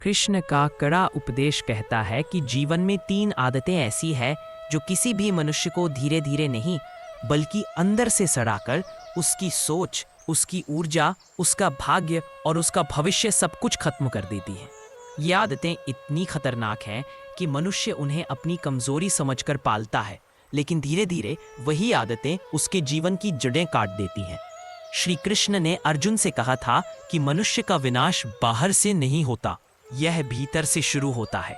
कृष्ण का कड़ा उपदेश कहता है कि जीवन में 3 आदतें ऐसी है जो किसी भी मनुष्य को धीरे धीरे नहीं बल्कि अंदर से सड़ाकर उसकी सोच, उसकी ऊर्जा, उसका भाग्य और उसका भविष्य सब कुछ खत्म कर देती है। ये आदतें इतनी खतरनाक हैं कि मनुष्य उन्हें अपनी कमजोरी समझकर पालता है, लेकिन धीरे धीरे वही आदतें उसके जीवन की जड़ें काट देती हैं। श्री कृष्ण ने अर्जुन से कहा था कि मनुष्य का विनाश बाहर से नहीं होता, यह भीतर से शुरू होता है।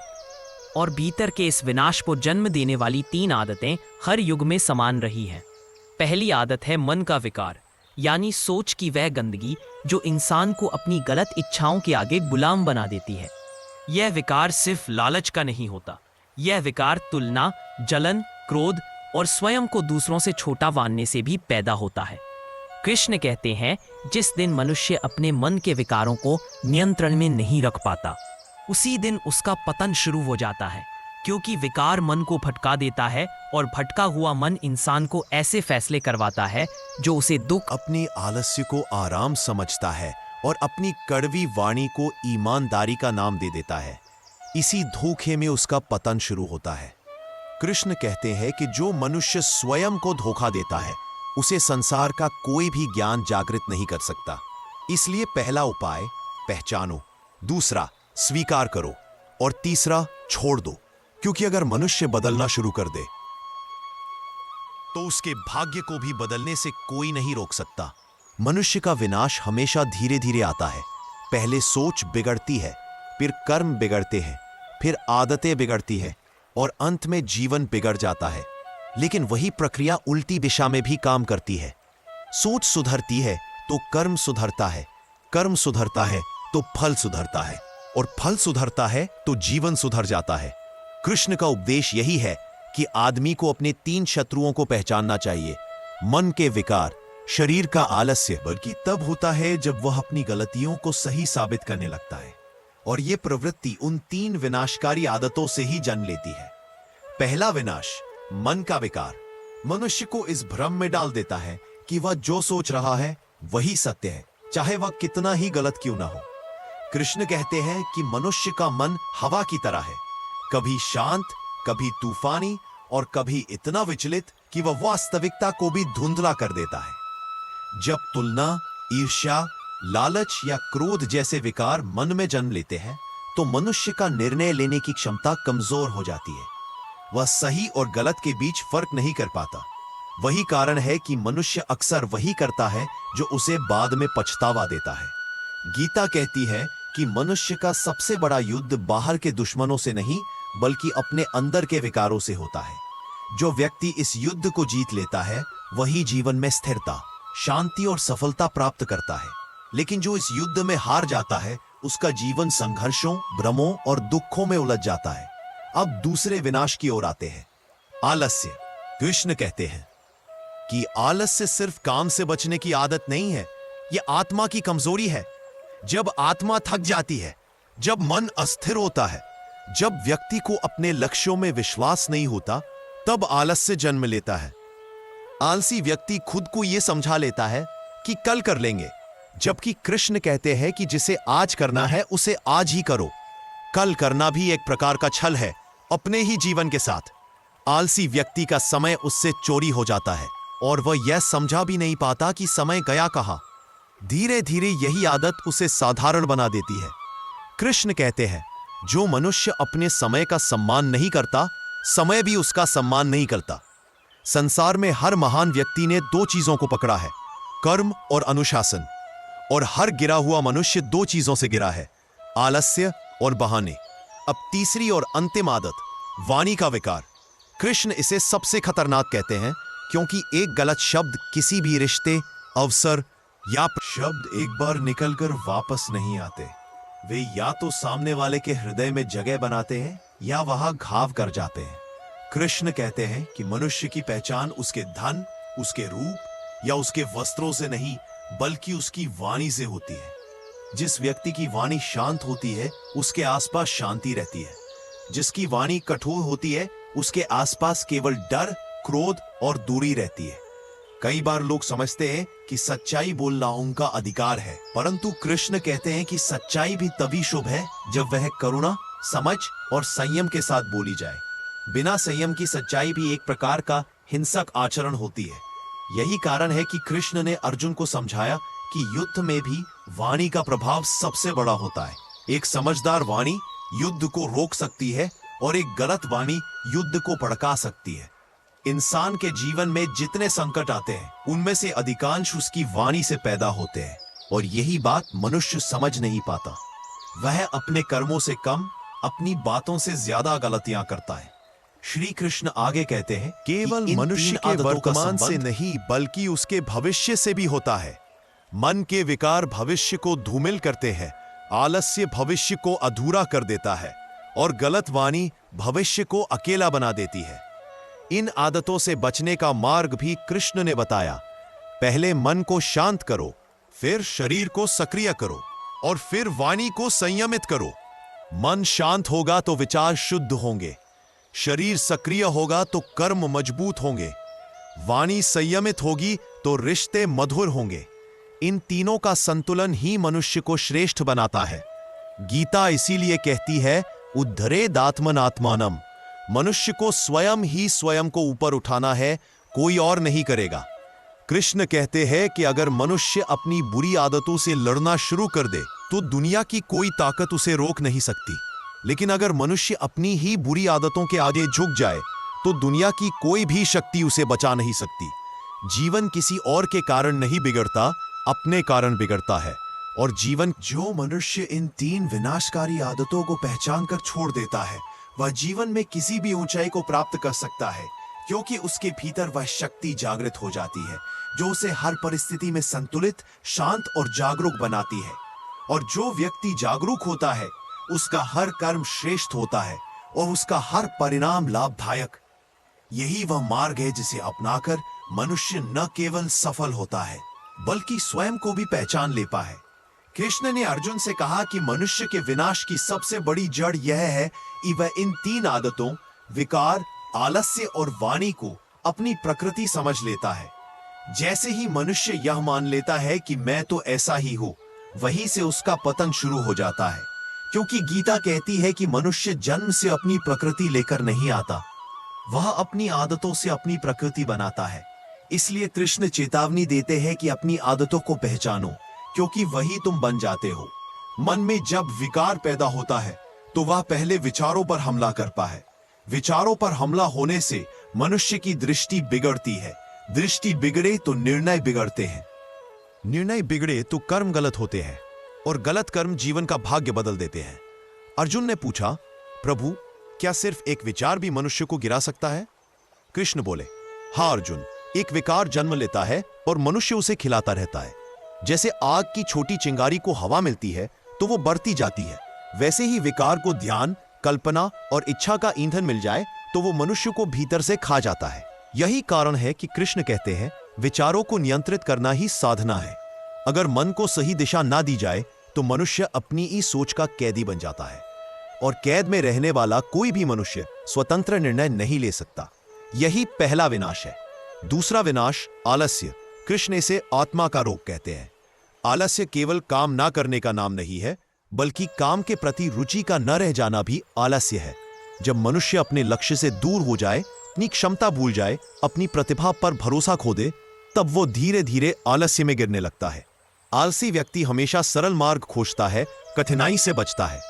और भीतर के इस विनाश को जन्म देने वाली 3 आदतें हर युग में समान रही हैं। पहली आदत है मन का विकार, यानी सोच की वह गंदगी जो इंसान को अपनी गलत इच्छाओं के आगे गुलाम बना देती है। यह विकार सिर्फ लालच का नहीं होता, यह विकार तुलना, जलन, क्रोध और स्वयं को दूसरों से छोटा मानने से भी पैदा होता है। कृष्ण कहते हैं, जिस दिन मनुष्य अपने मन के विकारों को नियंत्रण में नहीं रख पाता, उसी दिन उसका पतन शुरू हो जाता है, क्योंकि विकार मन को भटका देता है और भटका हुआ मन इंसान को ऐसे फैसले करवाता है जो उसे दुख, अपने आलस्य को आराम समझता है और अपनी कड़वी वाणी को ईमानदारी का नाम दे देता है। इसी धोखे में उसका पतन शुरू होता है। कृष्ण कहते हैं कि जो मनुष्य स्वयं को धोखा देता है, उसे संसार का कोई भी ज्ञान जागृत नहीं कर सकता। इसलिए पहला उपाय पहचानो, दूसरा स्वीकार करो और तीसरा छोड़ दो। क्योंकि अगर मनुष्य बदलना शुरू कर दे तो उसके भाग्य को भी बदलने से कोई नहीं रोक सकता। मनुष्य का विनाश हमेशा धीरे धीरे आता है। पहले सोच बिगड़ती है, फिर कर्म बिगड़ते हैं, फिर आदतें बिगड़ती है और अंत में जीवन बिगड़ जाता है। लेकिन वही प्रक्रिया उल्टी दिशा में भी काम करती है। सोच सुधरती है तो कर्म सुधरता है, कर्म सुधरता है तो फल सुधरता है और फल सुधरता है तो जीवन सुधर जाता है। कृष्ण का उपदेश यही है कि आदमी को अपने 3 शत्रुओं को पहचानना चाहिए। मन के विकार, शरीर का आलस्य बल्कि तब होता है जब वह अपनी गलतियों को सही साबित करने लगता है, और यह प्रवृत्ति उन 3 विनाशकारी आदतों से ही जन्म लेती है। पहला विनाश, मन का विकार, मनुष्य को इस भ्रम में डाल देता है कि वह जो सोच रहा है वही सत्य है, चाहे वह कितना ही गलत क्यों ना हो। कृष्ण कहते हैं कि मनुष्य का मन हवा की तरह है, कभी शांत, कभी तूफानी और कभी इतना विचलित कि वह वास्तविकता को भी धुंधला कर देता है। जब तुलना, ईर्ष्या, लालच या क्रोध जैसे विकार मन में जन्म लेते हैं तो मनुष्य का निर्णय लेने की क्षमता कमजोर हो जाती है। वह सही और गलत के बीच फर्क नहीं कर पाता। वही कारण है कि मनुष्य अक्सर वही करता है जो उसे बाद में पछतावा देता है। गीता कहती है कि मनुष्य का सबसे बड़ा युद्ध बाहर के दुश्मनों से नहीं बल्कि अपने अंदर के विकारों से होता है। जो व्यक्ति इस युद्ध को जीत लेता है वही जीवन में स्थिरता, शांति और सफलता प्राप्त करता है। लेकिन जो इस युद्ध में हार जाता है उसका जीवन संघर्षों, भ्रमों और दुखों में उलझ जाता है। अब दूसरे विनाश की ओर आते हैं, आलस्य। कृष्ण कहते हैं कि आलस्य सिर्फ काम से बचने की आदत नहीं है, यह आत्मा की कमजोरी है। जब आत्मा थक जाती है, जब मन अस्थिर होता है, जब व्यक्ति को अपने लक्ष्यों में विश्वास नहीं होता, तब आलस्य जन्म लेता है। आलसी व्यक्ति खुद को यह समझा लेता है कि कल कर लेंगे, जबकि कृष्ण कहते हैं कि जिसे आज करना है उसे आज ही करो। कल करना भी एक प्रकार का छल है अपने ही जीवन के साथ। आलसी व्यक्ति का समय उससे चोरी हो जाता है और वह यह समझा भी नहीं पाता कि समय गया कहां। धीरे धीरे यही आदत उसे साधारण बना देती है। कृष्ण कहते हैं, जो मनुष्य अपने समय का सम्मान नहीं करता, समय भी उसका सम्मान नहीं करता। संसार में हर महान व्यक्ति ने 2 चीजों को पकड़ा है, कर्म और अनुशासन। और हर गिरा हुआ मनुष्य 2 चीजों से गिरा है, आलस्य और बहाने। अब तीसरी और अंतिम आदत, वाणी का विकार। कृष्ण इसे सबसे खतरनाक कहते हैं क्योंकि एक गलत शब्द किसी भी रिश्ते, अवसर या शब्द एक बार निकलकर वापस नहीं आते। वे या तो सामने वाले के हृदय में जगह बनाते हैं या वहां घाव कर जाते हैं। कृष्ण कहते हैं कि मनुष्य की पहचान उसके धन, उसके रूप या उसके वस्त्रों से नहीं बल्कि उसकी वाणी से होती है। जिस व्यक्ति की वाणी शांत होती है उसके आसपास शांति रहती है। जिसकी वाणी कठोर होती है उसके आसपास केवल डर, क्रोध और दूरी रहती है। कई बार लोग समझते हैं कि कि सच्चाई बोलना उनका अधिकार है, परंतु कृष्ण कहते हैं कि सच्चाई भी तभी शुभ है जब वह करुणा, समझ और संयम के साथ बोली जाए। बिना संयम की सच्चाई भी एक प्रकार का हिंसक आचरण होती है। यही कारण है कि कृष्ण ने अर्जुन को समझाया कि युद्ध में भी वाणी का प्रभाव सबसे बड़ा होता है। एक समझदार वाणी युद्ध को रोक सकती है और एक गलत वाणी युद्ध को भड़का सकती है। इंसान के जीवन में जितने संकट आते हैं उनमें से अधिकांश उसकी वाणी से पैदा होते हैं, और यही बात मनुष्य समझ नहीं पाता। वह अपने कर्मों से कम, अपनी बातों से ज्यादा गलतियां करता है। श्री कृष्ण आगे कहते हैं, केवल इन मनुष्य तीन के आदतों का वर्तमान से संबंध नहीं बल्कि उसके भविष्य से भी होता है। मन के विकार भविष्य को धूमिल करते हैं, आलस्य भविष्य को अधूरा कर देता है और गलत वाणी भविष्य को अकेला बना देती है। इन आदतों से बचने का मार्ग भी कृष्ण ने बताया। पहले मन को शांत करो, फिर शरीर को सक्रिय करो और फिर वाणी को संयमित करो। मन शांत होगा तो विचार शुद्ध होंगे, शरीर सक्रिय होगा तो कर्म मजबूत होंगे, वाणी संयमित होगी तो रिश्ते मधुर होंगे। इन तीनों का संतुलन ही मनुष्य को श्रेष्ठ बनाता है। गीता इसीलिए कहती है, उद्धरेदात्मनात्मानम। मनुष्य को स्वयं ही स्वयं को ऊपर उठाना है, कोई और नहीं करेगा। कृष्ण कहते हैं कि अगर मनुष्य अपनी बुरी आदतों से लड़ना शुरू कर दे तो दुनिया की कोई ताकत उसे रोक नहीं सकती, लेकिन अगर मनुष्य अपनी ही बुरी आदतों के आगे झुक जाए तो दुनिया की कोई भी शक्ति उसे बचा नहीं सकती। जीवन किसी और के कारण नहीं बिगड़ता, अपने कारण बिगड़ता है। और जीवन जो मनुष्य इन तीन विनाशकारी आदतों को पहचान कर छोड़ देता है वह जीवन में किसी भी ऊंचाई को प्राप्त कर सकता है, क्योंकि उसके भीतर वह शक्ति जागृत हो जाती है जो उसे हर परिस्थिति में संतुलित, शांत और जागरूक बनाती है। और जो व्यक्ति जागरूक होता है उसका हर कर्म श्रेष्ठ होता है और उसका हर परिणाम लाभदायक। यही वह मार्ग है जिसे अपनाकर मनुष्य न केवल सफल होता है बल्कि स्वयं को भी पहचान लेता है। कृष्ण ने अर्जुन से कहा कि मनुष्य के विनाश की सबसे बड़ी जड़ यह है कि वह इन तीन आदतों, विकार, आलस्य और वाणी को अपनी प्रकृति समझ लेता है। जैसे ही मनुष्य यह मान लेता है कि मैं तो ऐसा ही हूं, वहीं से उसका पतन शुरू हो जाता है, क्योंकि गीता कहती है कि मनुष्य जन्म से अपनी प्रकृति लेकर नहीं आता, वह अपनी आदतों से अपनी प्रकृति बनाता है। इसलिए कृष्ण चेतावनी देते हैं कि अपनी आदतों को पहचानो, क्योंकि वही तुम बन जाते हो। मन में जब विकार पैदा होता है तो वह पहले विचारों पर हमला करता है। विचारों पर हमला होने से मनुष्य की दृष्टि बिगड़ती है, दृष्टि बिगड़े तो निर्णय बिगड़ते हैं, निर्णय बिगड़े तो कर्म गलत होते हैं और गलत कर्म जीवन का भाग्य बदल देते हैं। अर्जुन ने पूछा, प्रभु क्या सिर्फ एक विचार भी मनुष्य को गिरा सकता है? कृष्ण बोले, हाँ अर्जुन, एक विकार जन्म लेता है और मनुष्य उसे खिलाता रहता है। जैसे आग की छोटी चिंगारी को हवा मिलती है तो वो बढ़ती जाती है, वैसे ही विकार को ध्यान, कल्पना और इच्छा का ईंधन मिल जाए तो वो मनुष्य को भीतर से खा जाता है। यही कारण है कि कृष्ण कहते हैं, विचारों को नियंत्रित करना ही साधना है। अगर मन को सही दिशा ना दी जाए तो मनुष्य अपनी ही सोच का कैदी बन जाता है, और कैद में रहने वाला कोई भी मनुष्य स्वतंत्र निर्णय नहीं ले सकता। यही पहला विनाश है। दूसरा विनाश आलस्य। कृष्ण इसे आत्मा का रोग कहते हैं। आलस्य केवल काम ना करने का नाम नहीं है, बल्कि काम के प्रति रुचि का न रह जाना भी आलस्य है। जब मनुष्य अपने लक्ष्य से दूर हो जाए, अपनी क्षमता भूल जाए, अपनी प्रतिभा पर भरोसा खो दे, तब वो धीरे धीरे आलस्य में गिरने लगता है। आलसी व्यक्ति हमेशा सरल मार्ग खोजता है, कठिनाई से बचता है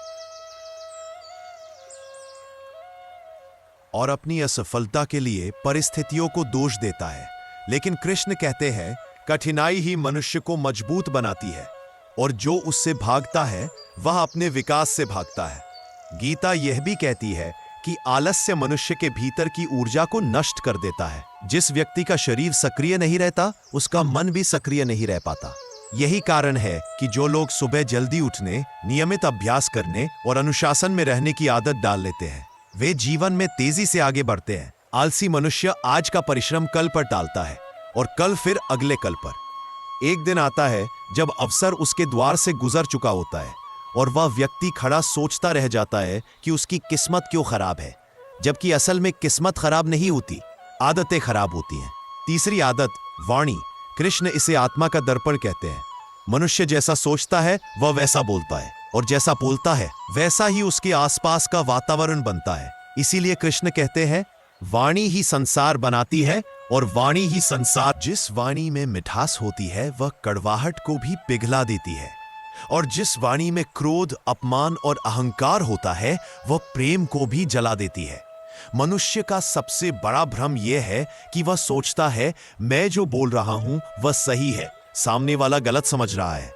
और अपनी असफलता के लिए परिस्थितियों को दोष देता है। लेकिन कृष्ण कहते हैं, कठिनाई ही मनुष्य को मजबूत बनाती है और जो उससे भागता है वह अपने विकास से भागता है। गीता यह भी कहती है कि आलस्य मनुष्य के भीतर की ऊर्जा को नष्ट कर देता है। जिस व्यक्ति का शरीर सक्रिय नहीं रहता, उसका मन भी सक्रिय नहीं रह पाता। यही कारण है कि जो लोग सुबह जल्दी उठने, नियमित अभ्यास करने और अनुशासन में रहने की आदत डाल लेते हैं, वे जीवन में तेजी से आगे बढ़ते हैं। आलसी मनुष्य आज का परिश्रम कल पर टालता है और कल फिर अगले कल पर। एक दिन आता है जब अवसर उसके द्वार से गुजर चुका होता है और वह व्यक्ति खड़ा सोचता रह जाता है कि उसकी किस्मत क्यों खराब है, जबकि असल में किस्मत खराब नहीं होती, आदतें खराब होती हैं। तीसरी आदत वाणी। कृष्ण इसे आत्मा का दर्पण कहते हैं। मनुष्य जैसा सोचता है वह वैसा बोलता है, और जैसा बोलता है वैसा ही उसके आसपास का वातावरण बनता है। इसीलिए कृष्ण कहते हैं, वाणी ही संसार बनाती है और वाणी ही संसार। जिस वाणी में मिठास होती है वह कड़वाहट को भी पिघला देती है, और जिस वाणी में क्रोध, अपमान और अहंकार होता है वह प्रेम को भी जला देती है। मनुष्य का सबसे बड़ा भ्रम यह है कि वह सोचता है मैं जो बोल रहा हूं वह सही है, सामने वाला गलत समझ रहा है।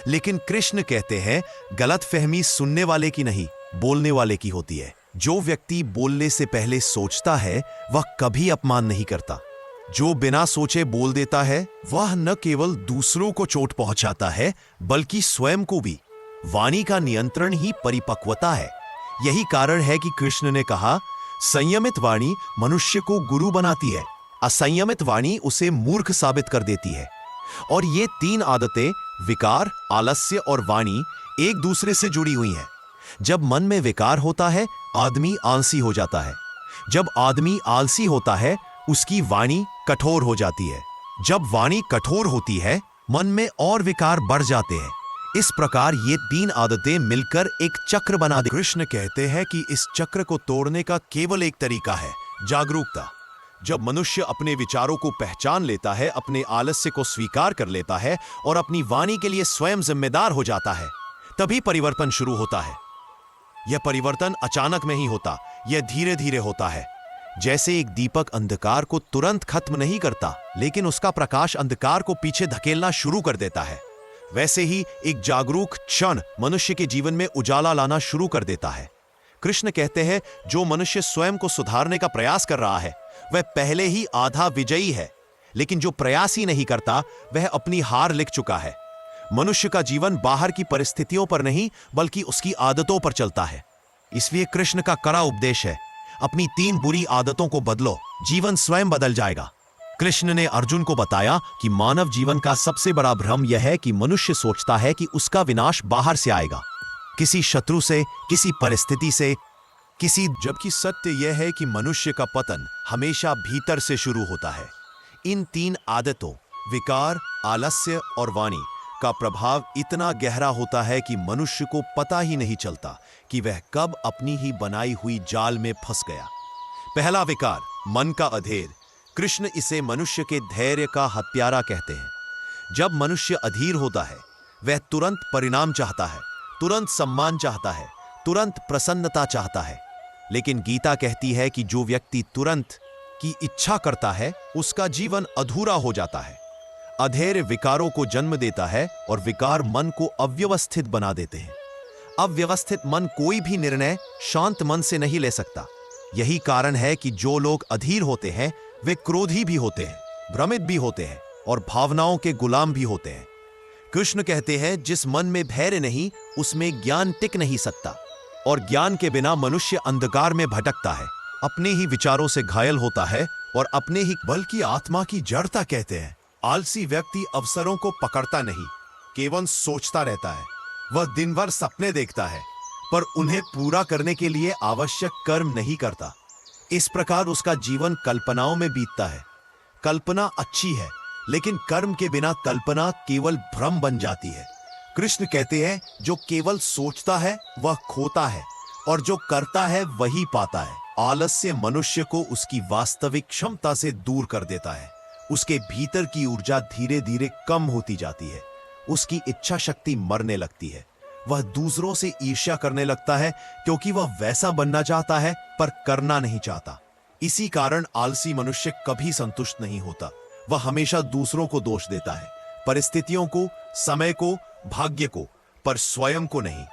लेकिन कृष्ण कहते हैं, गलतफहमी सुनने वाले की नहीं, बोलने वाले की होती है। जो व्यक्ति बोलने से पहले सोचता है वह कभी अपमान नहीं करता। जो बिना सोचे बोल देता है वह न केवल दूसरों को चोट पहुंचाता है बल्कि स्वयं को भी। वाणी का नियंत्रण ही परिपक्वता है। यही कारण है कि कृष्ण ने कहा, संयमित वाणी मनुष्य को गुरु बनाती है, असंयमित वाणी उसे मूर्ख साबित कर देती है। और ये तीन आदतें, विकार, आलस्य और वाणी, एक दूसरे से जुड़ी हुई हैं। जब मन में विकार होता है आदमी आलसी हो जाता है। जब आदमी आलसी होता है उसकी वाणी कठोर हो जाती है। जब वाणी कठोर होती है मन में और विकार बढ़ जाते हैं। इस प्रकार ये तीन आदतें मिलकर एक चक्र बना दे। कृष्ण कहते हैं कि इस चक्र को तोड़ने का केवल एक तरीका है, जागरूकता। जब मनुष्य अपने विचारों को पहचान लेता है, अपने आलस्य को स्वीकार कर लेता है और अपनी वाणी के लिए स्वयं जिम्मेदार हो जाता है, तभी परिवर्तन शुरू होता है। यह परिवर्तन अचानक नहीं होता, यह धीरे धीरे होता है। जैसे एक दीपक अंधकार को तुरंत खत्म नहीं करता, लेकिन उसका प्रकाश अंधकार को पीछे धकेलना शुरू कर देता है, वैसे ही एक जागरूक क्षण मनुष्य के जीवन में उजाला लाना शुरू कर देता है। कृष्ण कहते हैं, जो मनुष्य स्वयं को सुधारने का प्रयास कर रहा है वह पहले ही आधा विजयी है, लेकिन जो प्रयास ही नहीं करता वह अपनी हार लिख चुका है। मनुष्य का जीवन बाहर की परिस्थितियों पर नहीं बल्कि उसकी आदतों पर चलता है। इसलिए कृष्ण का कड़ा उपदेश है, अपनी तीन बुरी आदतों को बदलो, जीवन स्वयं बदल जाएगा। कृष्ण ने अर्जुन को बताया कि मानव जीवन का सबसे बड़ा भ्रम यह है कि मनुष्य सोचता है कि उसका विनाश बाहर से आएगा, किसी शत्रु से, किसी परिस्थिति से, जबकि सत्य यह है कि मनुष्य का पतन हमेशा भीतर से शुरू होता है। इन तीन आदतों, विकार, आलस्य और वाणी का प्रभाव इतना गहरा होता है कि मनुष्य को पता ही नहीं चलता कि वह कब अपनी ही बनाई हुई जाल में फंस गया। पहला विकार, मन का अधेर। कृष्ण इसे मनुष्य के धैर्य का हत्यारा कहते हैं। जब मनुष्य अधीर होता है वह तुरंत परिणाम चाहता है, तुरंत सम्मान चाहता है, तुरंत प्रसन्नता चाहता है। लेकिन गीता कहती है कि जो व्यक्ति तुरंत की इच्छा करता है उसका जीवन अधूरा हो जाता है। अधैर्य विकारों को जन्म देता है और विकार मन को अव्यवस्थित बना देते हैं। अव्यवस्थित मन कोई भी निर्णय शांत मन से नहीं ले सकता। यही कारण है कि जो लोग अधीर होते हैं वे क्रोधी भी होते हैं, भ्रमित भी होते हैं और भावनाओं के गुलाम भी होते हैं। कृष्ण कहते हैं, जिस मन में धैर्य नहीं उसमें ज्ञान टिक नहीं सकता, और ज्ञान के बिना मनुष्य अंधकार में भटकता है, अपने ही विचारों से घायल होता है और अपने ही बल की आत्मा की जड़ता कहते हैं। आलसी व्यक्ति अवसरों को पकड़ता नहीं, केवल सोचता रहता है। वह दिन भर सपने देखता है पर उन्हें पूरा करने के लिए आवश्यक कर्म नहीं करता। इस प्रकार उसका जीवन कल्पनाओं में बीतता है। कल्पना अच्छी है लेकिन कर्म के बिना कल्पना केवल भ्रम बन जाती है। कृष्ण कहते हैं, जो केवल सोचता है वह खोता है और जो करता है वही पाता है। आलस्य मनुष्य को उसकी वास्तविक क्षमता से दूर कर देता है। उसके भीतर की ऊर्जा धीरे धीरे कम होती जाती है, उसकी इच्छा शक्ति मरने लगती है। वह दूसरों से ईर्ष्या करने लगता है क्योंकि वह वैसा बनना चाहता है पर करना नहीं चाहता। इसी कारण आलसी मनुष्य कभी संतुष्ट नहीं होता। वह हमेशा दूसरों को दोष देता है, परिस्थितियों को, समय को, भाग्य को, पर स्वयं को नहीं।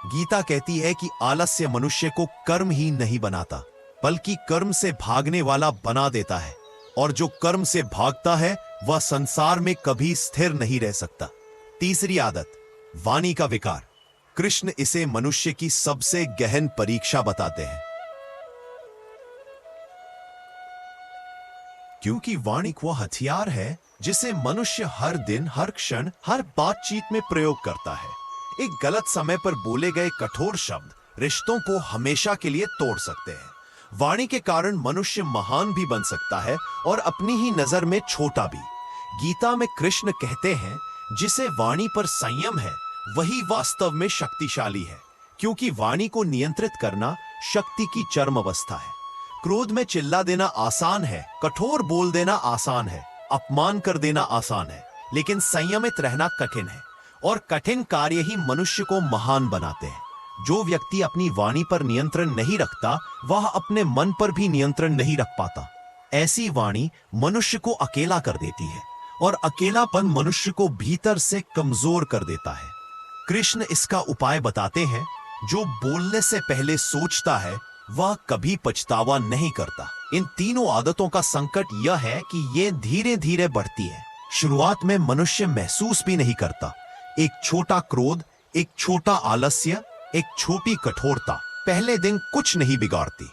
गीता कहती है कि आलस्य मनुष्य को कर्म ही नहीं बनाता बल्कि कर्म से भागने वाला बना देता है, और जो कर्म से भागता है वह संसार में कभी स्थिर नहीं रह सकता। तीसरी आदत, वाणी का विकार। कृष्ण इसे मनुष्य की सबसे गहन परीक्षा बताते हैं, क्योंकि वाणी वो हथियार है जिसे मनुष्य हर दिन, हर क्षण, हर बातचीत में प्रयोग करता है। एक गलत समय पर बोले गए कठोर शब्द रिश्तों को हमेशा के लिए तोड़ सकते हैं। वाणी के कारण मनुष्य महान भी बन सकता है और अपनी ही नजर में छोटा भी। गीता में कृष्ण कहते हैं जिसे वाणी पर संयम है वही वास्तव में शक्तिशाली है, क्योंकि वाणी को नियंत्रित करना शक्ति की चरम अवस्था है। क्रोध में चिल्ला देना आसान है, कठोर बोल देना आसान है, अपमान कर देना आसान है, लेकिन संयमित रहना कठिन है। और कठिन कार्य ही मनुष्य को महान बनाते हैं। जो व्यक्ति अपनी वाणी पर नियंत्रण नहीं रखता वह अपने मन पर भी नियंत्रण नहीं रख पाता। ऐसी वाणी मनुष्य को अकेला कर देती है और अकेलापन मनुष्य को भीतर से कमजोर कर देता है। कृष्ण इसका उपाय बताते हैं, जो बोलने से पहले सोचता है वह कभी पछतावा नहीं करता। इन तीनों आदतों का संकट यह है कि ये धीरे धीरे बढ़ती है। शुरुआत में मनुष्य महसूस भी नहीं करता। एक छोटा क्रोध, एक छोटा आलस्य, एक छोटी कठोरता पहले दिन कुछ नहीं बिगाड़ती।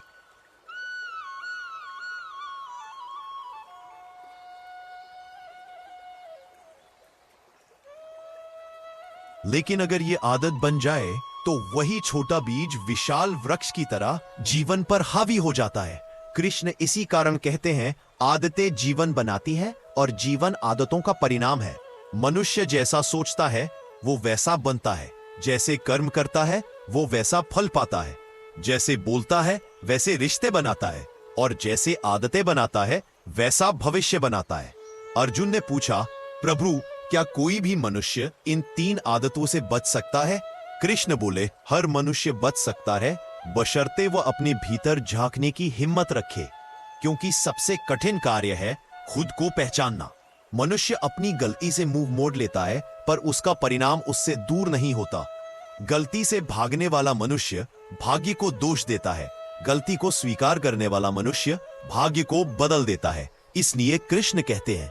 लेकिन अगर ये आदत बन जाए तो वही छोटा बीज विशाल वृक्ष की तरह जीवन पर हावी हो जाता है। कृष्ण इसी कारण कहते हैं, आदतें जीवन बनाती है और जीवन आदतों का परिणाम है। मनुष्य जैसा सोचता है वो वैसा बनता है, जैसे कर्म करता है वो वैसा फल पाता है, जैसे बोलता है वैसे रिश्ते बनाता है और जैसे आदतें बनाता है वैसा भविष्य बनाता है। अर्जुन ने पूछा, प्रभु क्या कोई भी मनुष्य इन तीन आदतों से बच सकता है? कृष्ण बोले, हर मनुष्य बच सकता है बशर्ते वह अपने भीतर झांकने की हिम्मत रखे, क्योंकि सबसे कठिन कार्य है खुद को पहचानना। मनुष्य अपनी गलती से मुंह मोड़ लेता है पर उसका परिणाम उससे दूर नहीं होता। गलती से भागने वाला मनुष्य भाग्य को दोष देता है, गलती को स्वीकार करने वाला मनुष्य भाग्य को बदल देता है। इसलिए कृष्ण कहते हैं,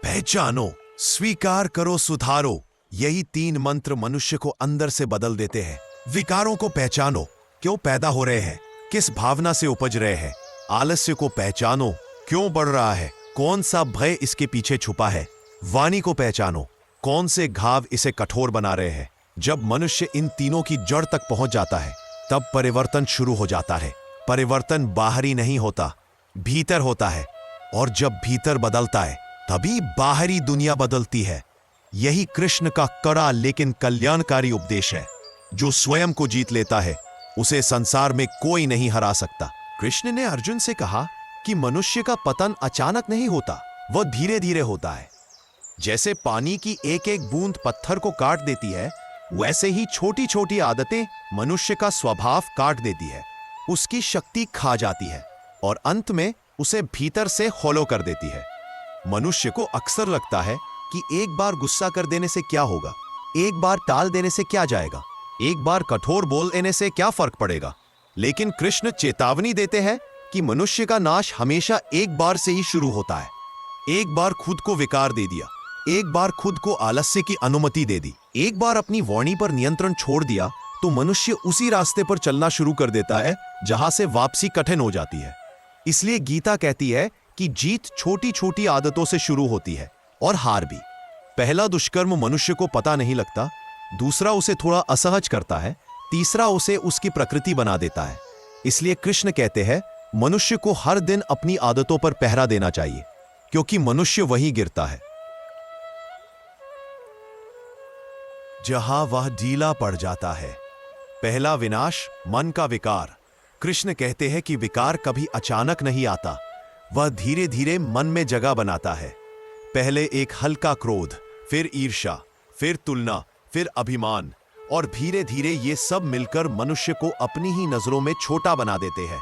पहचानो, स्वीकार करो, सुधारो। यही तीन मंत्र मनुष्य को अंदर से बदल देते हैं। विकारों को पहचानो, क्यों पैदा हो रहे हैं, किस भावना से उपज रहे हैं। आलस्य को पहचानो, क्यों बढ़ रहा है, कौन सा भय इसके पीछे छुपा है। वाणी को पहचानो, कौन से घाव इसे कठोर बना रहे हैं। जब मनुष्य इन तीनों की जड़ तक पहुंच जाता है तब परिवर्तन शुरू हो जाता है। परिवर्तन बाहरी नहीं होता, भीतर होता है, और जब भीतर बदलता है तभी बाहरी दुनिया बदलती है। यही कृष्ण का कड़ा लेकिन कल्याणकारी उपदेश है। जो स्वयं को जीत लेता है उसे संसार में कोई नहीं हरा सकता। कृष्ण ने अर्जुन से कहा कि मनुष्य का पतन अचानक नहीं होता, वह धीरे धीरे होता है। जैसे पानी की एक एक बूंद पत्थर को काट देती है, वैसे ही छोटी छोटी आदतें मनुष्य का स्वभाव काट देती है, उसकी शक्ति खा जाती है और अंत में उसे भीतर से होलो कर देती है। मनुष्य को अक्सर लगता है कि एक बार गुस्सा कर देने से क्या होगा, एक बार टाल देने से क्या जाएगा, एक बार कठोर बोल देने से क्या फर्क पड़ेगा। लेकिन कृष्ण चेतावनी देते हैं कि मनुष्य का नाश हमेशा एक बार से ही शुरू होता है। एक बार खुद को विकार दे दिया, एक बार खुद को आलस्य की अनुमति दे दी, एक बार अपनी वाणी पर नियंत्रण छोड़ दिया तो मनुष्य उसी रास्ते पर चलना शुरू कर देता है जहां से वापसी कठिन हो जाती है। इसलिए गीता कहती है कि जीत छोटी छोटी आदतों से शुरू होती है और हार भी। पहला दुष्कर्म मनुष्य को पता नहीं लगता, दूसरा उसे थोड़ा असहज करता है, तीसरा उसे उसकी प्रकृति बना देता है। इसलिए कृष्ण कहते हैं, मनुष्य को हर दिन अपनी आदतों पर पहरा देना चाहिए, क्योंकि मनुष्य वही गिरता है जहां वह ढीला पड़ जाता है। पहला विनाश, मन का विकार। कृष्ण कहते हैं कि विकार कभी अचानक नहीं आता, वह धीरे धीरे मन में जगह बनाता है। पहले एक हल्का क्रोध, फिर ईर्ष्या, फिर तुलना, फिर अभिमान, और धीरे धीरे ये सब मिलकर मनुष्य को अपनी ही नजरों में छोटा बना देते हैं।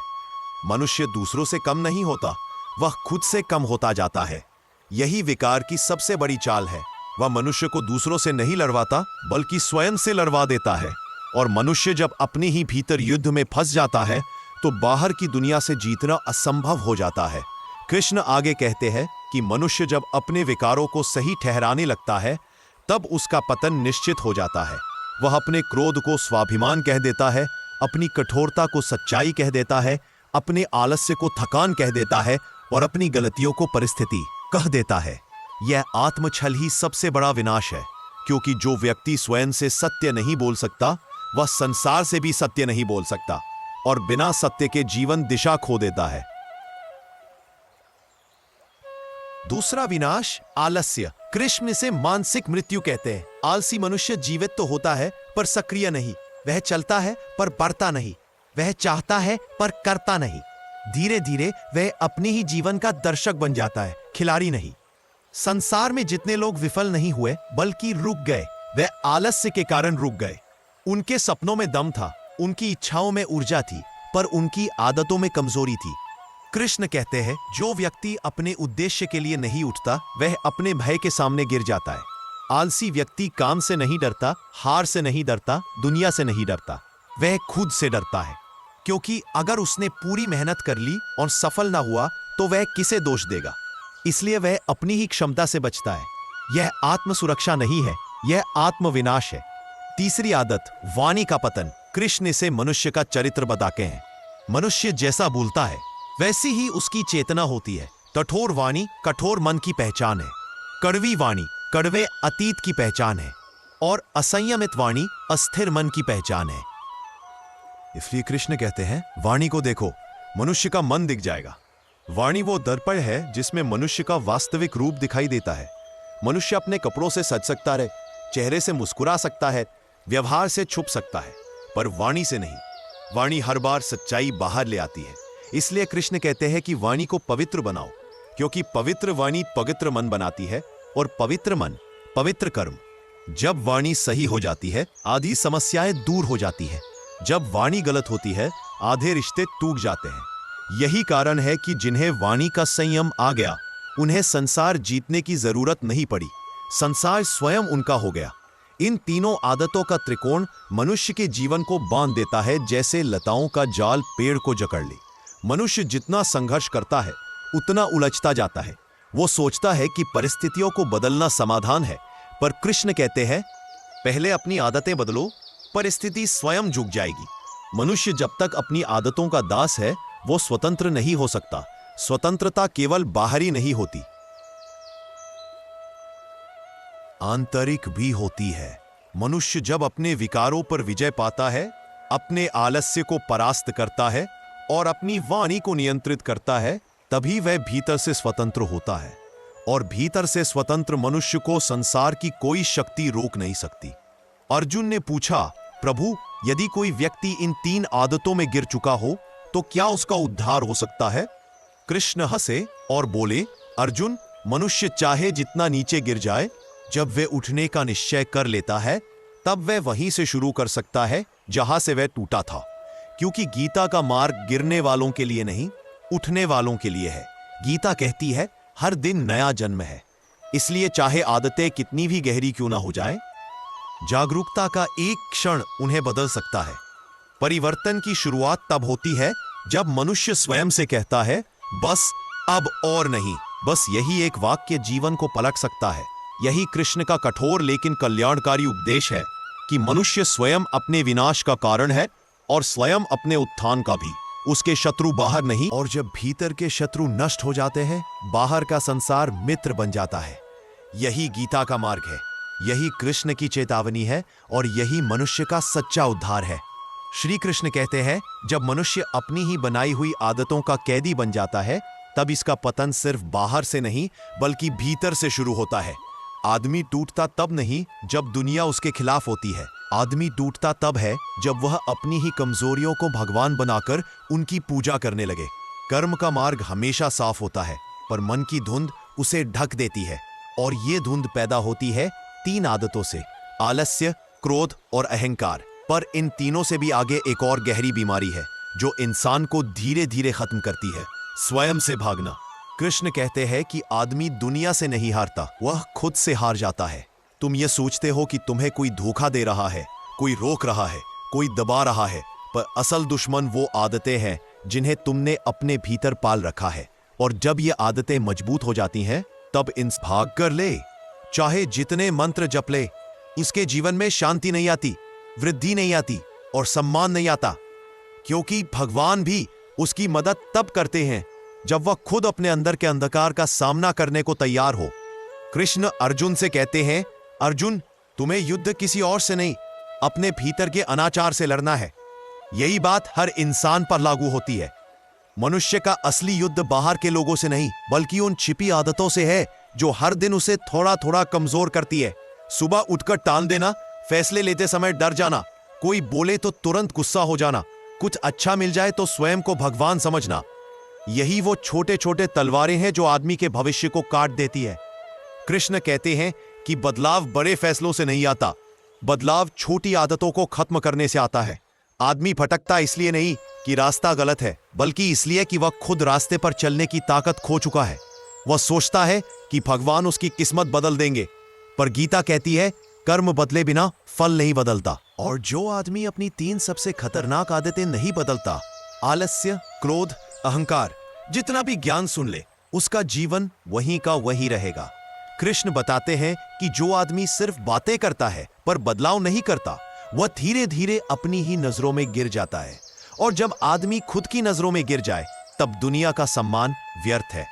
मनुष्य दूसरों से कम नहीं होता, वह खुद से कम होता जाता है। यही विकार की सबसे बड़ी चाल है। वह मनुष्य को दूसरों से नहीं लड़वाता बल्कि स्वयं से लड़वा देता है। और मनुष्य जब अपने ही भीतर युद्ध में फंस जाता है तो बाहर की दुनिया से जीतना असंभव हो जाता है। कृष्ण आगे कहते हैं कि मनुष्य जब अपने विकारों को सही ठहराने लगता है तब उसका पतन निश्चित हो जाता है। वह अपने क्रोध को स्वाभिमान कह देता है, अपनी कठोरता को सच्चाई कह देता है, अपने आलस्य को थकान कह देता है और अपनी गलतियों को परिस्थिति कह देता है। यह आत्मछल ही सबसे बड़ा विनाश है, क्योंकि जो व्यक्ति स्वयं से सत्य नहीं बोल सकता वह संसार से भी सत्य नहीं बोल सकता और बिना सत्य के जीवन दिशा खो देता है। दूसरा विनाश आलस्य। कृष्ण इसे मानसिक मृत्यु कहते हैं। आलसी मनुष्य जीवित तो होता है पर सक्रिय नहीं। वह चलता है पर बढ़ता नहीं। वह चाहता है पर करता नहीं। धीरे धीरे वह अपने ही जीवन का दर्शक बन जाता है, खिलाड़ी नहीं। संसार में जितने लोग विफल नहीं हुए बल्कि रुक गए, वह आलस्य के कारण रुक गए। उनके सपनों में दम था, उनकी इच्छाओं में ऊर्जा थी, पर उनकी आदतों में कमजोरी थी। कृष्ण कहते हैं, जो व्यक्ति अपने उद्देश्य के लिए नहीं उठता वह अपने भय के सामने गिर जाता है। आलसी व्यक्ति काम से नहीं डरता, हार से नहीं डरता, दुनिया से नहीं डरता, वह खुद से डरता है। क्योंकि अगर उसने पूरी मेहनत कर ली और सफल ना हुआ तो वह किसे दोष देगा। इसलिए वह अपनी ही क्षमता से बचता है। यह आत्म सुरक्षा नहीं है, यह आत्मविनाश है। तीसरी आदत, वाणी का पतन। कृष्ण इसे मनुष्य का चरित्र बताते हैं। मनुष्य जैसा बोलता है वैसी ही उसकी चेतना होती है। कठोर वाणी कठोर मन की पहचान है। कड़वी वाणी कड़वे अतीत की पहचान है। और असंयमित वाणी अस्थिर मन की पहचान है। इसलिए कृष्ण कहते हैं, वाणी को देखो, मनुष्य का मन दिख जाएगा। वाणी वो दर्पण है जिसमें मनुष्य का वास्तविक रूप दिखाई देता है। मनुष्य अपने कपड़ों से सज सकता है, चेहरे से मुस्कुरा सकता है, व्यवहार से छुप सकता है, पर वाणी से नहीं। वाणी हर बार सच्चाई बाहर ले आती है। इसलिए कृष्ण कहते हैं कि वाणी को पवित्र बनाओ, क्योंकि पवित्र वाणी पवित्र मन बनाती है और पवित्र मन पवित्र कर्म। जब वाणी सही हो जाती है आधी समस्याएं दूर हो जाती है। जब वाणी गलत होती है आधे रिश्ते टूट जाते हैं। यही कारण है कि जिन्हें वाणी का संयम आ गया उन्हें संसार जीतने की जरूरत नहीं पड़ी। संसार स्वयं उनका हो गया। इन तीनों आदतों का त्रिकोण मनुष्य के जीवन को बांध देता है, जैसे लताओं का जाल पेड़ को जकड़ ले। मनुष्य जितना संघर्ष करता है उतना उलझता जाता है। वो सोचता है कि परिस्थितियों को बदलना समाधान है, पर कृष्ण कहते हैं, पहले अपनी आदतें बदलो, परिस्थिति स्वयं झुक जाएगी। मनुष्य जब तक अपनी आदतों का दास है वो स्वतंत्र नहीं हो सकता। स्वतंत्रता केवल बाहरी नहीं होती, आंतरिक भी होती है। मनुष्य जब अपने विकारों पर विजय पाता है, अपने आलस्य को परास्त करता है और अपनी वाणी को नियंत्रित करता है, तभी वह भीतर से स्वतंत्र होता है। और भीतर से स्वतंत्र मनुष्य को संसार की कोई शक्ति रोक नहीं सकती। अर्जुन ने पूछा, प्रभु, यदि कोई व्यक्ति इन तीन आदतों में गिर चुका हो तो क्या उसका उद्धार हो सकता है? कृष्ण हंसे और बोले, अर्जुन, मनुष्य चाहे जितना नीचे गिर जाए, जब वह उठने का निश्चय कर लेता है तब वह वहीं से शुरू कर सकता है जहां से वह टूटा था। क्योंकि गीता का मार्ग गिरने वालों के लिए नहीं, उठने वालों के लिए है। गीता कहती है, हर दिन नया जन्म है। इसलिए चाहे आदतें कितनी भी गहरी क्यों ना हो जाए, जागरूकता का एक क्षण उन्हें बदल सकता है। परिवर्तन की शुरुआत तब होती है जब मनुष्य स्वयं से कहता है, बस अब और नहीं। बस यही एक वाक्य जीवन को पलट सकता है। यही कृष्ण का कठोर लेकिन कल्याणकारी उपदेश है कि मनुष्य स्वयं अपने विनाश का कारण है और स्वयं अपने उत्थान का भी। उसके शत्रु बाहर नहीं, और जब भीतर के शत्रु नष्ट हो जाते हैं, बाहर का संसार मित्र बन जाता है। यही गीता का मार्ग है, यही कृष्ण की चेतावनी है और यही मनुष्य का सच्चा उद्धार है। श्री कृष्ण कहते हैं, जब मनुष्य अपनी ही बनाई हुई आदतों का कैदी बन जाता है तब इसका पतन सिर्फ बाहर से नहीं बल्कि भीतर से शुरू होता है। आदमी टूटता तब नहीं जब दुनिया उसके खिलाफ होती है। आदमी टूटता तब है जब वह अपनी ही कमजोरियों को भगवान बनाकर उनकी पूजा करने लगे। कर्म का मार्ग हमेशा साफ होता है, पर मन की धुंध उसे ढक देती है। और ये धुंध पैदा होती है तीन आदतों से, आलस्य, क्रोध और अहंकार। पर इन तीनों से भी आगे एक और गहरी बीमारी है जो इंसान को धीरे धीरे खत्म करती है, स्वयं से भागना। कृष्ण कहते हैं कि आदमी दुनिया से नहीं हारता, वह खुद से हार जाता है। तुम ये सोचते हो कि तुम्हें कोई धोखा दे रहा है, कोई रोक रहा है, कोई दबा रहा है, पर असल दुश्मन वो आदतें हैं जिन्हें तुमने अपने भीतर पाल रखा है। और जब ये आदतें मजबूत हो जाती हैं तब इन भाग कर ले, चाहे जितने मंत्र जप ले, इसके जीवन में शांति नहीं आती, वृद्धि नहीं आती और सम्मान नहीं आता। क्योंकि भगवान भी उसकी मदद तब करते हैं जब वह खुद अपने अंदर के अंधकार का सामना करने को तैयार हो। कृष्ण अर्जुन से कहते हैं, अर्जुन, तुम्हें युद्ध किसी और से नहीं, अपने भीतर के अनाचार से लड़ना है। यही बात हर इंसान पर लागू होती है। मनुष्य का असली युद्ध बाहर के लोगों से नहीं, बल्कि उन छिपी आदतों से है जो हर दिन उसे थोड़ा थोड़ा कमजोर करती है। सुबह उठकर टाल देना, फैसले लेते समय डर जाना, कोई बोले तो तुरंत गुस्सा हो जाना, कुछ अच्छा मिल जाए तो स्वयं को भगवान समझना। यही वो छोटे छोटे तलवारें हैं जो आदमी के भविष्य को काट देती है। कृष्ण कहते हैं कि बदलाव बड़े फैसलों से नहीं आता, बदलाव छोटी आदतों को खत्म करने से आता है। आदमी भटकता इसलिए नहीं कि रास्ता गलत है, बल्कि इसलिए कि वह खुद रास्ते पर चलने की ताकत खो चुका है। वह सोचता है कि भगवान उसकी किस्मत बदल देंगे, पर गीता कहती है कर्म बदले बिना फल नहीं बदलता। और जो आदमी अपनी 3 सबसे खतरनाक आदतें नहीं बदलता, आलस्य, क्रोध, अहंकार, जितना भी ज्ञान सुन ले, उसका जीवन वहीं का वही रहेगा। कृष्ण बताते हैं कि जो आदमी सिर्फ बातें करता है पर बदलाव नहीं करता, वह धीरे धीरे अपनी ही नजरों में गिर जाता है। और जब आदमी खुद की नजरों में गिर जाए, तब दुनिया का सम्मान व्यर्थ है।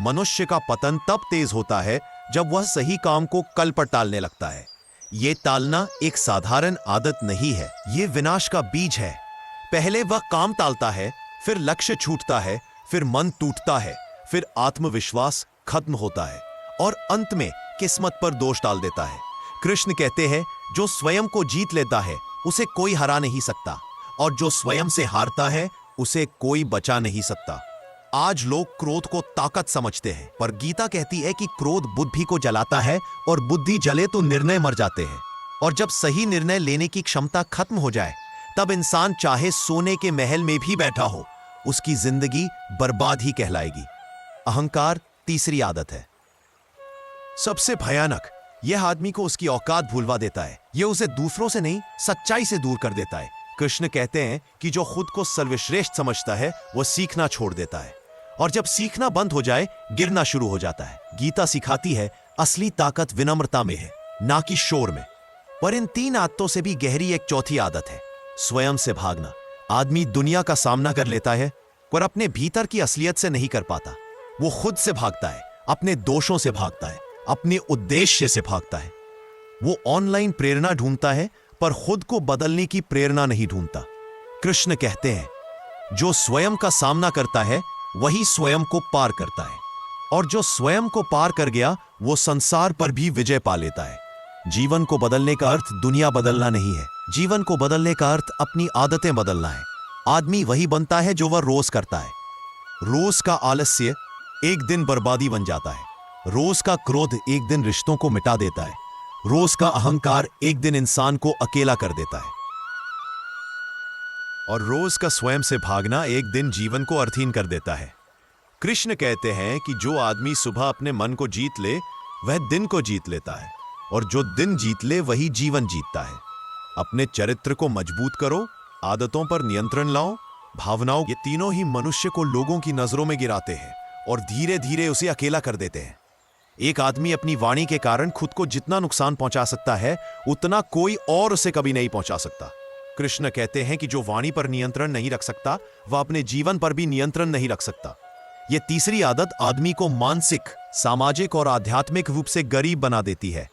मनुष्य का पतन तब तेज होता है जब वह सही काम को कल पर टालने लगता है। यह टालना एक साधारण आदत नहीं है, यह विनाश का बीज है। पहले वह काम टालता है, फिर लक्ष्य छूटता है, फिर मन टूटता है, फिर आत्मविश्वास खत्म होता है और अंत में किस्मत पर दोष डाल देता है। कृष्ण कहते हैं जो स्वयं को जीत लेता है उसे कोई हरा नहीं सकता, और जो स्वयं से हारता है उसे कोई बचा नहीं सकता। आज लोग क्रोध को ताकत समझते हैं, पर गीता कहती है कि क्रोध बुद्धि को जलाता है और बुद्धि जले तो निर्णय मर जाते हैं। और जब सही निर्णय लेने की क्षमता खत्म हो जाए, तब इंसान चाहे सोने के महल में भी बैठा हो, उसकी जिंदगी बर्बाद ही कहलाएगी। अहंकार तीसरी आदत है। सबसे भयानक, यह आदमी को उसकी औकात भूलवा देता है। यह उसे दूसरों से नहीं, सच्चाई से दूर कर देता है। कृष्ण कहते हैं कि जो खुद को सर्वश्रेष्ठ समझता है वह सीखना छोड़ देता है, और जब सीखना बंद हो जाए, गिरना शुरू हो जाता है। गीता सिखाती है असली ताकत विनम्रता में है, ना कि शोर में। पर इन 3 आदतों से भी गहरी एक चौथी आदत है, स्वयं से भागना। आदमी दुनिया का सामना कर लेता है, पर अपने भीतर की असलियत से नहीं कर पाता। वो खुद से भागता है, अपने दोषों से भागता है, अपने उद्देश्य से भागता है। वो ऑनलाइन प्रेरणा ढूंढता है, पर खुद को बदलने की प्रेरणा नहीं ढूंढता। कृष्ण कहते हैं जो स्वयं का सामना करता है वही स्वयं को पार करता है, और जो स्वयं को पार कर गया वो संसार पर भी विजय पा लेता है। जीवन को बदलने का अर्थ दुनिया बदलना नहीं है, जीवन को बदलने का अर्थ अपनी आदतें बदलना है। आदमी वही बनता है जो वह रोज करता है। रोज का आलस्य एक दिन बर्बादी बन जाता है, रोज का क्रोध एक दिन रिश्तों को मिटा देता है, रोज का अहंकार एक दिन इंसान को अकेला कर देता है, और रोज का स्वयं से भागना एक दिन जीवन को अर्थहीन कर देता है। कृष्ण कहते हैं कि जो आदमी सुबह अपने मन को जीत ले, वह दिन को जीत लेता है, और जो दिन जीत ले वही जीवन जीतता है। अपने चरित्र को मजबूत करो, आदतों पर नियंत्रण लाओ, भावनाओं, ये तीनों ही मनुष्य को लोगों की नजरों में गिराते हैं और धीरे धीरे उसे अकेला कर देते हैं। एक आदमी अपनी वाणी के कारण खुद को जितना नुकसान पहुंचा सकता है, उतना कोई और उसे कभी नहीं पहुंचा सकता। कृष्ण कहते हैं कि जो वाणी पर नियंत्रण नहीं रख सकता, वह अपने जीवन पर भी नियंत्रण नहीं रख सकता। यह तीसरी आदत आदमी को मानसिक, सामाजिक और आध्यात्मिक रूप से गरीब बना देती है।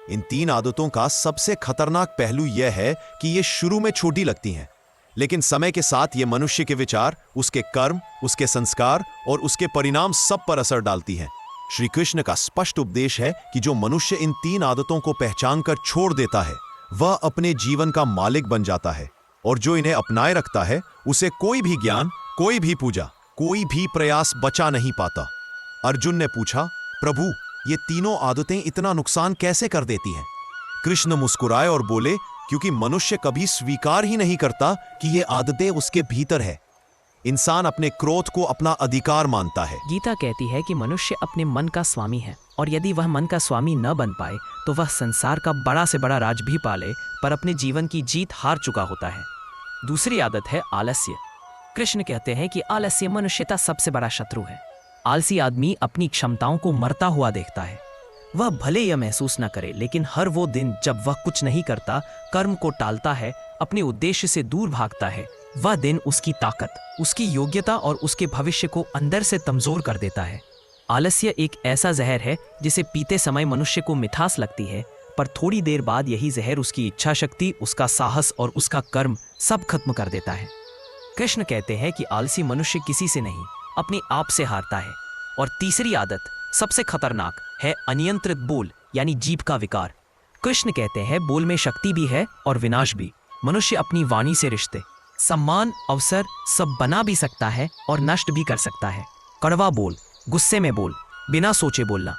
इन 3 आदतों का सबसे खतरनाक पहलू यह है कि ये शुरू में छोटी लगती हैं, लेकिन समय के साथ ये मनुष्य के विचार, उसके कर्म, उसके संस्कार और उसके परिणाम सब पर असर डालती हैं। श्री कृष्ण का स्पष्ट उपदेश है कि जो मनुष्य इन 3 आदतों को पहचान कर छोड़ देता है, वह अपने जीवन का मालिक बन जाता है, और जो इन्हें अपनाए रखता है, उसे कोई भी ज्ञान, कोई भी पूजा, कोई भी प्रयास बचा नहीं पाता। अर्जुन ने पूछा, प्रभु, ये तीनों आदतें इतना नुकसान कैसे कर देती हैं? कृष्ण मुस्कुराए और बोले, क्योंकि मनुष्य कभी स्वीकार ही नहीं करता कि ये आदतें उसके भीतर है। इंसान अपने क्रोध को अपना अधिकार मानता है। गीता कहती है कि मनुष्य अपने मन का स्वामी है, और यदि वह मन का स्वामी न बन पाए तो वह संसार का बड़ा से बड़ा राज भी पाले, पर अपने जीवन की जीत हार चुका होता है। दूसरी आदत है आलस्य। कृष्ण कहते हैं कि आलस्य मनुष्य का सबसे बड़ा शत्रु है। आलसी आदमी अपनी क्षमताओं को मरता हुआ देखता है। वह भले यह महसूस न करे, लेकिन हर वो दिन जब वह कुछ नहीं करता, कर्म को टालता है, अपने उद्देश्य से दूर भागता है, वह दिन उसकी ताकत, उसकी योग्यता और उसके भविष्य को अंदर से कमजोर कर देता है। आलस्य एक ऐसा जहर है जिसे पीते समय मनुष्य को मिठास लगती है, पर थोड़ी देर बाद यही जहर उसकी इच्छा शक्ति, उसका साहस और उसका कर्म सब खत्म कर देता है। कृष्ण कहते हैं कि आलसी मनुष्य किसी से नहीं, अपने आप से हारता है। और तीसरी आदत सबसे खतरनाक है अनियंत्रित बोल, यानी जीभ का विकार। कृष्ण कहते हैं बोल में शक्ति भी है और विनाश भी। मनुष्य अपनी वाणी से रिश्ते, सम्मान, अवसर सब बना भी सकता है और नष्ट भी कर सकता है। कड़वा बोल, गुस्से में बोल, बिना सोचे बोलना,